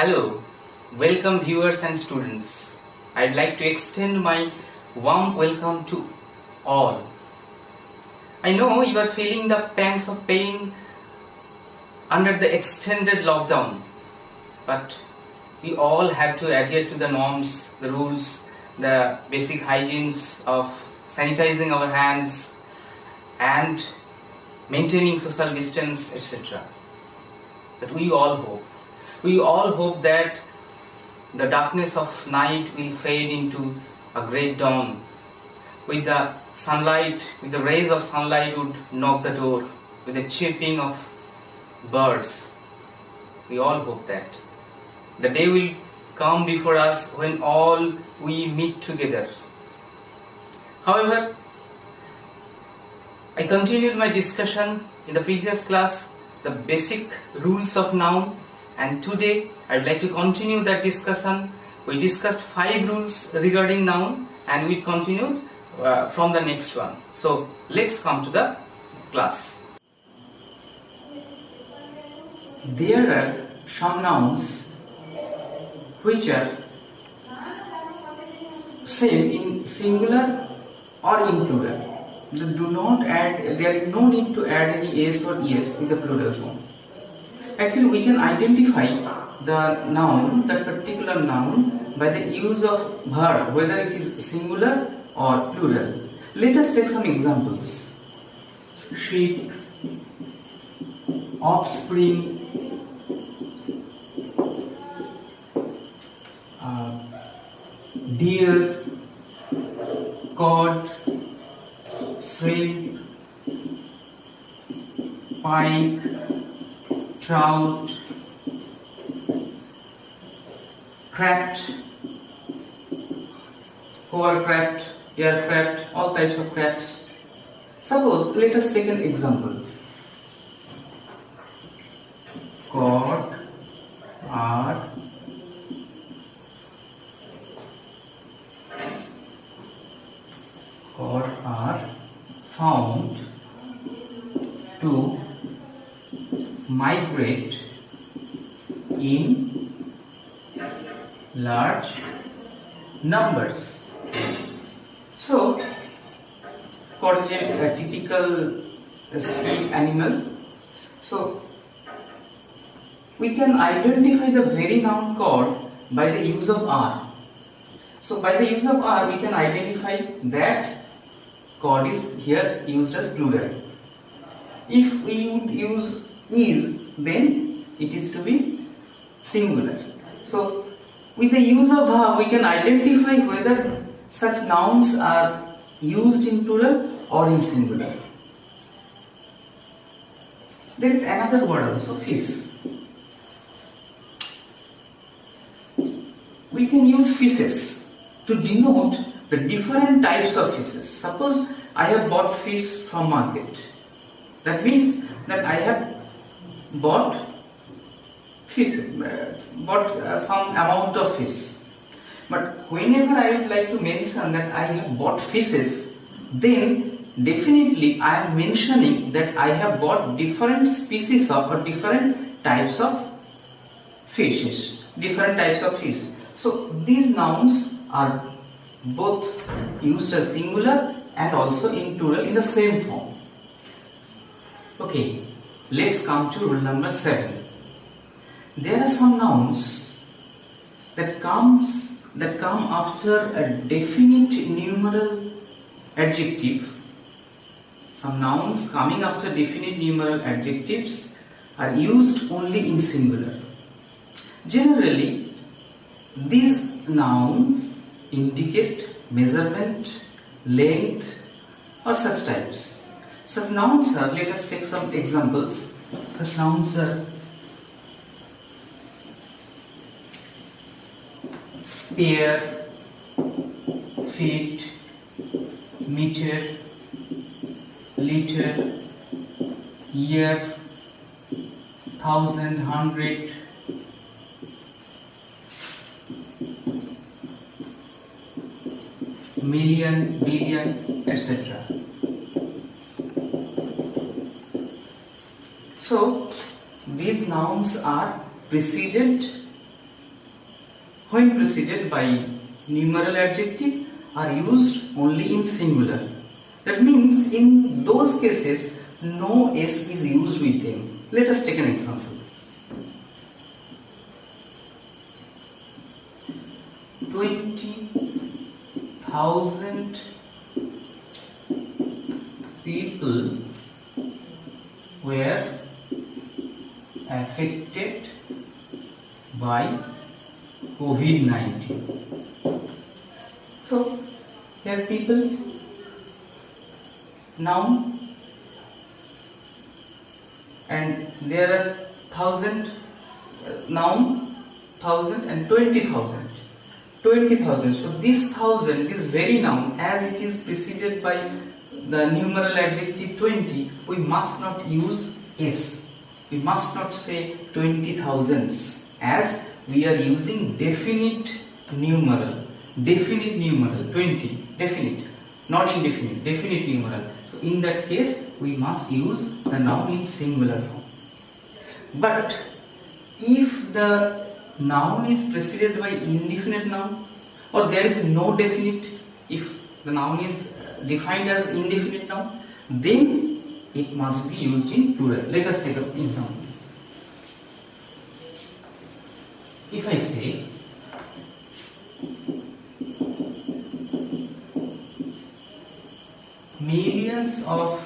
Hello, welcome viewers and students. I'd like to extend my warm welcome to all. I know you are feeling the pangs of pain under the extended lockdown, but we all have to adhere to the norms, the rules, the basic hygienes of sanitizing our hands and maintaining social distance, etc. But we all hope that the darkness of night will fade into a great dawn. With the sunlight, with the rays of sunlight would knock the door, with the chirping of birds. We all hope that the day will come before us when all we meet together. However, I continued my discussion in the previous class, the basic rules of noun, and today I'd like to continue that discussion. We discussed 5 rules regarding noun and we continued from the next one. So let's come to the class. There are some nouns which are same in singular or in plural. There is no need to add any s or es in the plural form. Actually, we can identify the noun, that particular noun, by the use of verb, whether it is singular or plural. Let us take some examples. Sheep, offspring, deer, cod, shrimp, pike, trout, craft, hovercraft, aircraft, all types of crafts. Suppose, let us take an example. Cod are found to migrate in large numbers. So, cod is a typical sea animal. So, we can identify the very noun cod by the use of R. So, by the use of R, we can identify that cod is here used as plural. If we would use is, then it is to be singular. So, with the use of verb, we can identify whether such nouns are used in plural or in singular. There is another word also, fish. We can use fishes to denote the different types of fishes. Suppose I have bought fish from market. That means that I have bought fish, some amount of fish. But whenever I would like to mention that I have bought fishes, then definitely I am mentioning that I have bought different species of or different types of fishes, different types of fish. So these nouns are both used as singular and also in plural in the same form. Okay, let's come to rule number 7. There are some nouns that come after a definite numeral adjective. Some nouns coming after definite numeral adjectives are used only in singular. Generally, these nouns indicate measurement, length, or such types. Such nouns are, let us take some examples. Such nouns are pair, feet, meter, liter, year, thousand, hundred, million, billion, etc. So these nouns are preceded when preceded by numeral adjective are used only in singular. That means in those cases no s is used with them. Let us take an example. 20,000 people were affected by COVID-19. So here people, noun, and there are 1,000, noun, 1,000 and 20,000. 20,000. So this 1,000, this very noun, as it is preceded by the numeral adjective 20, we must not use s. We must not say 20,000s, as we are using definite numeral 20, definite, not indefinite, definite numeral. So in that case we must use the noun in singular form. But if the noun is preceded by indefinite noun, or there is no definite, if the noun is defined as indefinite noun, then it must be used in plural. Let us take an example. If I say millions of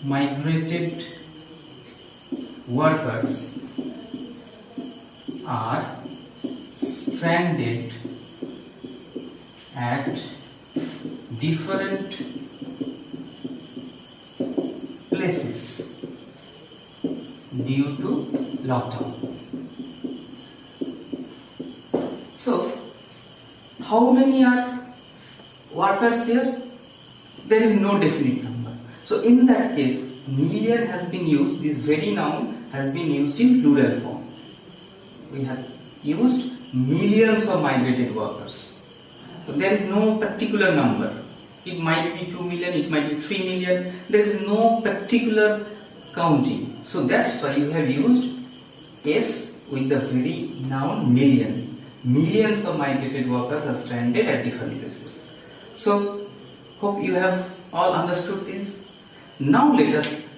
migrated workers are stranded at different places due to lockdown. So, how many are workers there? There is no definite number. So, in that case, million has been used, this very noun has been used in plural form. We have used millions of migrated workers. So there is no particular number. It might be 2 million, it might be 3 million. There is no particular counting. So that's why you have used s with the very noun million. Millions of migrated workers are stranded at different places. So hope you have all understood this. Now let us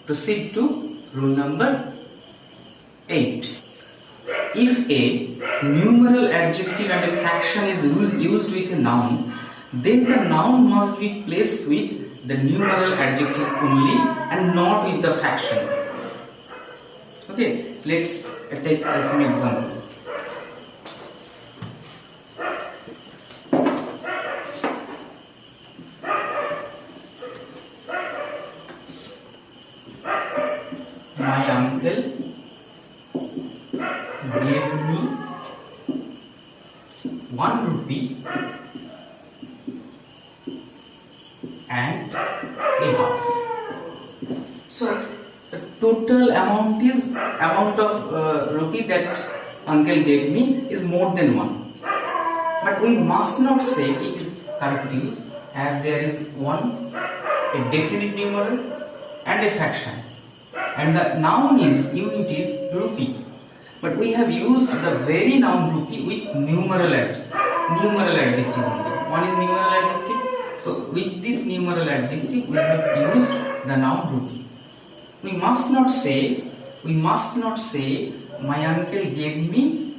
proceed to rule number 8. If a numeral adjective and a fraction is used with a noun, then the noun must be placed with the numeral adjective only and not with the fraction. Okay, let's take some example. My uncle gave me 1 rupee and a half. So the total amount of rupee that uncle gave me is more than 1. But we must not say it is correct use, as there is one, a definite numeral and a fraction, and the noun is unit is rupee. But we have used the very noun rupee with numeral adjective only. One is numeral adjective. So with this numeral adjective we have used the noun rupee. We must not say my uncle gave me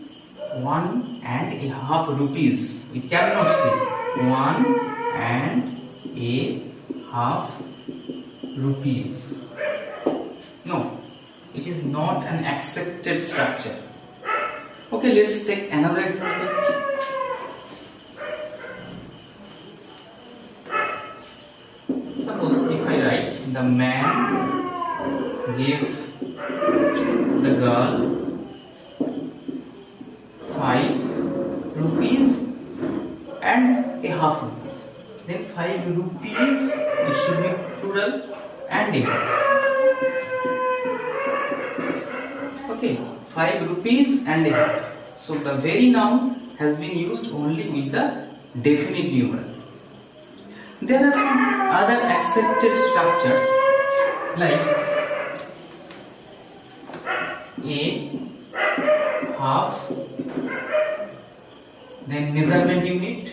1.5 rupees. We cannot say 1.5 rupees. No, it is not an accepted structure. Okay, let's take another example. Suppose if I write, the man gave the girl 5 rupees and a half rupees. Then 5 rupees, it should be plural, and a half. Okay, 5 rupees and a half. So the very noun has been used only with the definite numeral. There are some other accepted structures like a half half, then measurement unit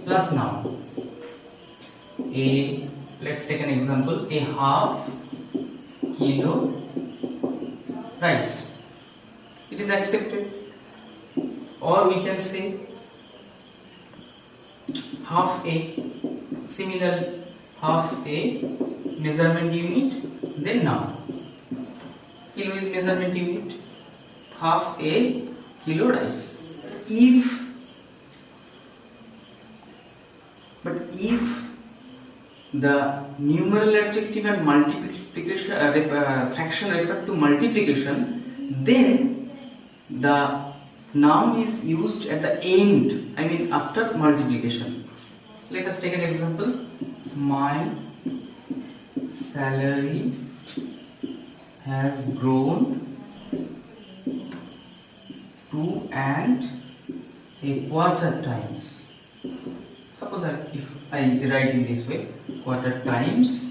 plus noun. Let's take an example, a half kilo rice. It is accepted. Or we can say half a, similarly half a measurement unit, then noun. Kilo is measurement unit, half a kilo rice. If the numeral adjective and multiplication fraction refer to multiplication, then the noun is used at the end, I mean after multiplication. Let us take an example. My salary has grown 2.25 times. Suppose if I write in this way, quarter times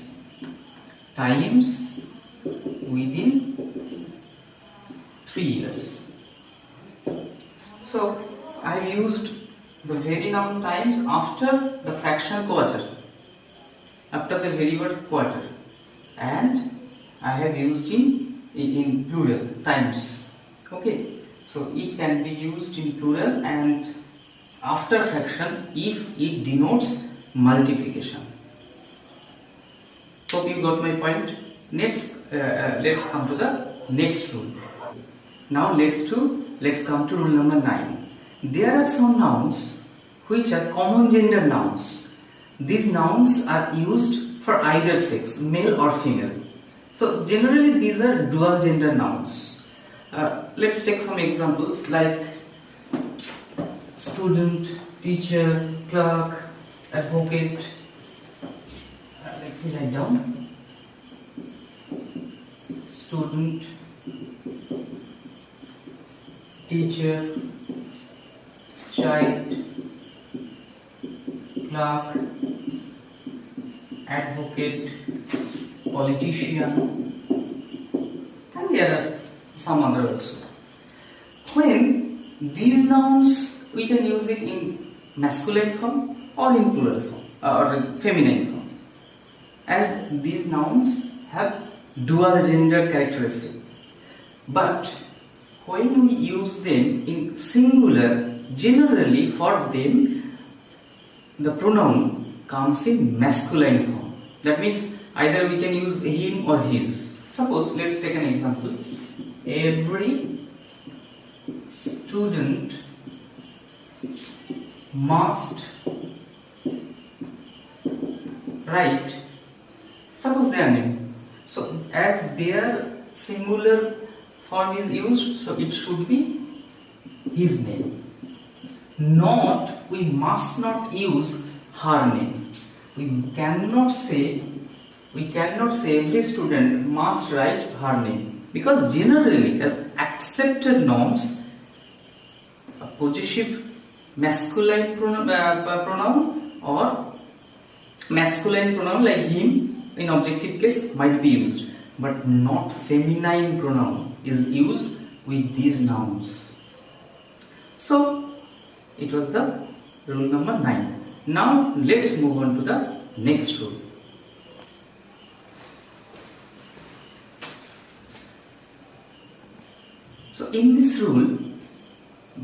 within 3 years. So I have used the very noun times after the fraction quarter, after the very word quarter, and I have used in plural times. Okay, so it can be used in plural and after fraction if it denotes multiplication. Hope you got my point. Next, let's come to the next rule. Now let's come to rule number 9. There are some nouns which are common gender nouns. These nouns are used for either sex, male or female. So generally these are dual gender nouns. Let's take some examples like student, teacher, clerk, advocate. Let me write down. Student, teacher, child, clerk, advocate, politician, and there are some other also. When these nouns, we can use it in masculine form or in plural form or feminine form, as these nouns have dual gender characteristic. But when we use them in singular, generally for them the pronoun comes in masculine form. That means either we can use him or his. Suppose, let's take an example. Every student must write, suppose their name. So as their singular form is used, so it should be his name. We must not use her name. We cannot say every student must write her name, because generally as accepted norms, a possessive masculine pronoun or masculine pronoun like him in objective case might be used, but not feminine pronoun is used with these nouns. So it was the rule number 9. Now let's move on to the next rule. So in this rule,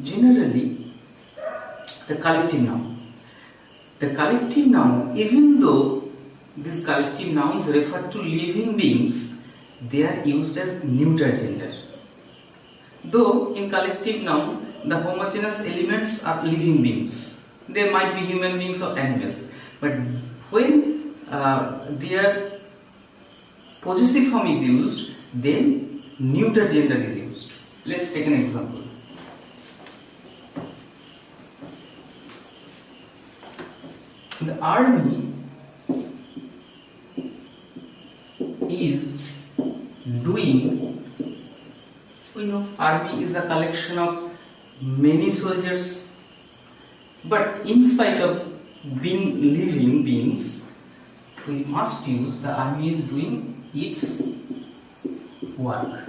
generally the collective noun, even though these collective nouns refer to living beings, they are used as neuter gender. Though in collective noun the homogeneous elements are living beings, they might be human beings or animals, but when their possessive form is used, then neuter gender is used. Let's take an example. The army is doing, we know army is a collection of many soldiers, but in spite of being living beings, we must use the army is doing its work.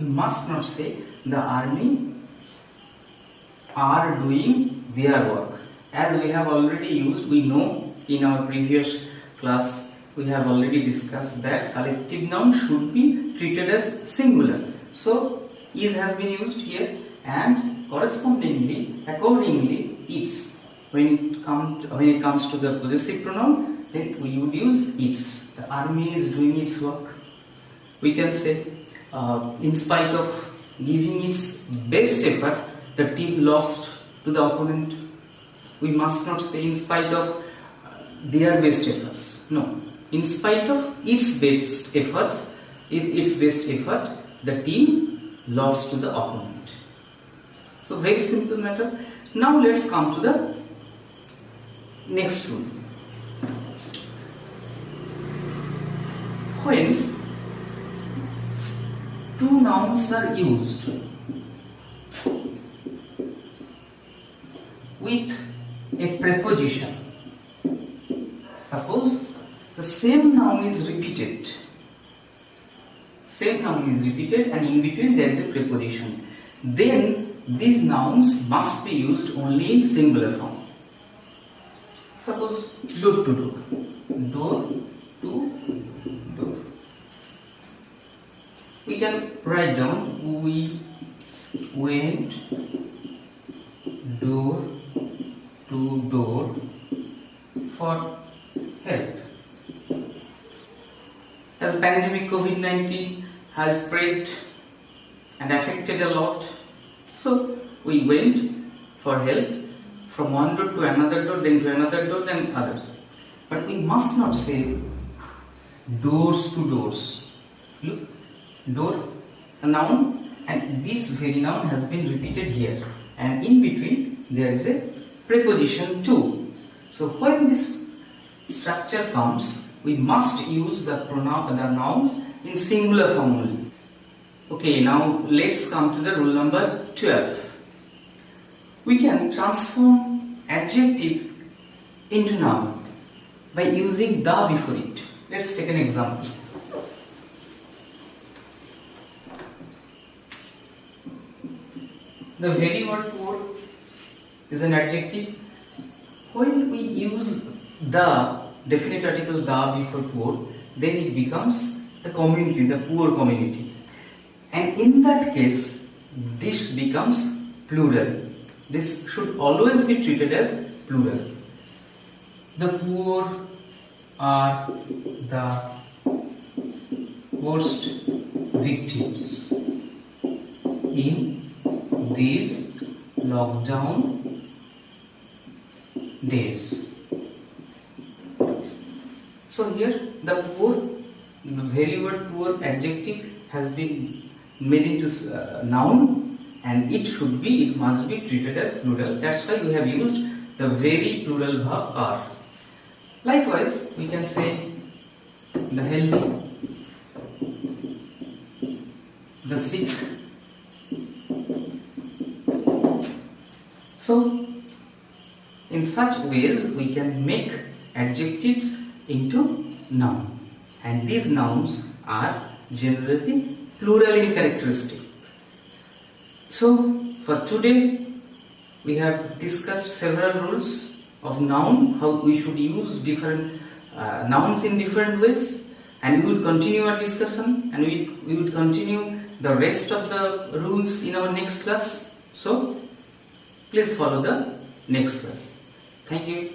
we must not say the army are doing their work. As we have already used, we know in our previous class we have already discussed that collective noun should be treated as singular. So is has been used here, and correspondingly, accordingly, its. When it comes to the possessive pronoun, then we would use its. The army is doing its work. We can say, in spite of giving its best effort, the team lost to the opponent. We must not say in spite of their best efforts. No, in spite of its best efforts, the team lost to the opponent. So very simple matter. Now let's come to the next rule. When two nouns are used with a preposition, suppose the same noun is repeated, and in between there is a preposition, then these nouns must be used only in singular form. Suppose door to door, we can write down we went door to door for help. As pandemic COVID-19 has spread and affected a lot, so we went for help from one door to another door, then to another door, then others. But we must not say doors to doors. Look, door, a noun, and this very noun has been repeated here, and in between there is a preposition to. So when this structure comes, we must use the noun in singular form only. Okay, now let's come to the rule number 12. We can transform adjective into noun by using the before it. Let's take an example. The very word poor is an adjective. When we use the definite article the before poor, then it becomes the community, the poor community. And in that case, this becomes plural. This should always be treated as plural. The poor are the worst victims in these lockdown days. So here the poor, the very word poor adjective has been made into noun, and it must be treated as plural. That's why we have used the very plural verb are. Likewise, we can say the healthy, the sick. So in such ways we can make adjectives into noun, and these nouns are generally plural in characteristic. So for today we have discussed several rules of noun, how we should use different nouns in different ways, and we will continue our discussion, and we will continue the rest of the rules in our next class. So please follow the next class. Thank you.